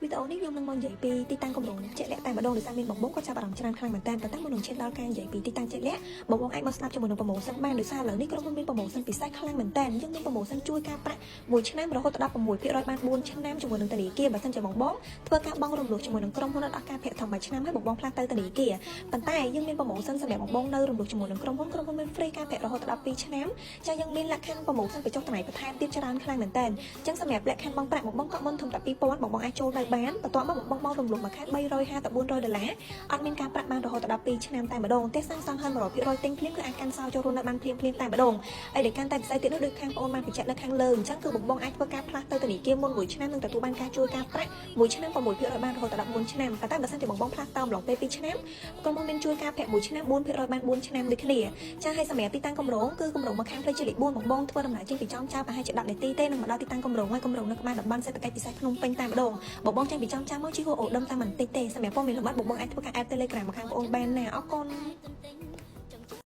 វីដេអូនេះខ្ញុំនឹងមកនិយាយពីទីតាំងគម្រោងជាក់លាក់តែម្ដងដោយសារមានបងគាត់ចាប់អារម្មណ៍ច្រើនខ្លាំងមែនតើប៉ុន្តែមុននឹងឈានដល់ការនិយាយពីទីតាំងជាក់លាក់បងអាចមកស្ដាប់ជាមួយនឹងប្រម៉ូសិនបានដោយសារឥឡូវនេះក្រុមហ៊ុនមានប្រម៉ូសិនពិសេសខ្លាំងមែនតើយើងមានប្រម៉ូសិនជួយការប្រាក់មួយឆ្នាំរហូតដល់16%បាន4ឆ្នាំជាមួយនឹងធនាគារបើសិនជាបងធ្វើការបង់រំលោះជាមួយនឹងក្រុមហ៊ុនអត់ការភាគធំមួយឆ្នាំហើយបងផ្លាស់ទៅធនាគារប៉ុន្តែយើងមានប្រម៉ូសិនសម្រាប់បងនៅរំលោះជាមួយនឹងក្រុមហ៊ុនមាន free ការពាក់រហូតដល់2ឆ្នាំចាយើងមានលក្ខខណ្ឌប្រម៉ូសិនបញ្ចុះតម្លៃបន្ថែមទៀតច្រើនខ្លាំងមែនតើអញ្ចឹងសម្រាប់លក្ខខណ្ឌបងប្រាក់បងក៏មុនធំតែ2000បងអាចចូលទៅបានបន្ទាប់មកបងរំលោះមួយខែ350ទៅ400ដុល្លារអត់មានការប្រាក់បានរហូតដល់2ឆ្នាំតែម្ដងទេសាំងសង់ហើយ100%ទិញភ្លាមគឺអាចកាន់សោចូលរស់នៅបានភ្លាមតែម្ដងហើយដែលកាន់តែពិសេសទៀតនោះដូចខាងបងបានបញ្ជាក់នៅខាងលើអញ្ចឹងគឺបងអាចធ្វើការផ្លាស់ទៅធនាគារមុន1ឆ្នាំនឹងទទួលបានការជួយការប្រាក់1ឆ្នាំ6%បានរហូតដល់4ឆ្នាំតែបើសិនជាបងផ្លាស់ទៅម្លងពេល2ឆ្នាំក៏មុនមានជួយការប្រាក់1ឆ្នាំ4%បាន4ឆ្នាំដូចគ្នាចាហើយសម្រាប់ទីតាំងគម្រោងគឺគម្រោងមកខាងផ្លូវជាតិលេខ4បងធ្វើដំណើរចេញពីចំចៅប្រហែលជា10នាទីទេនឹងមកដល់ទីតាំងគម្រោងហើយគម្រោងនៅក្បែរតំបន់សេដ្ឋកិច្ចពិសេសភ្នំពេញតែម្ដងបងចេញពីចំចៅមកជីហូអូដឹងតែមិនតិចទេសម្រាប់ព័ត៌មានលម្អិតបងអាចធ្វើការ add Telegram មកខាងបងអូនបានណាអរគុណ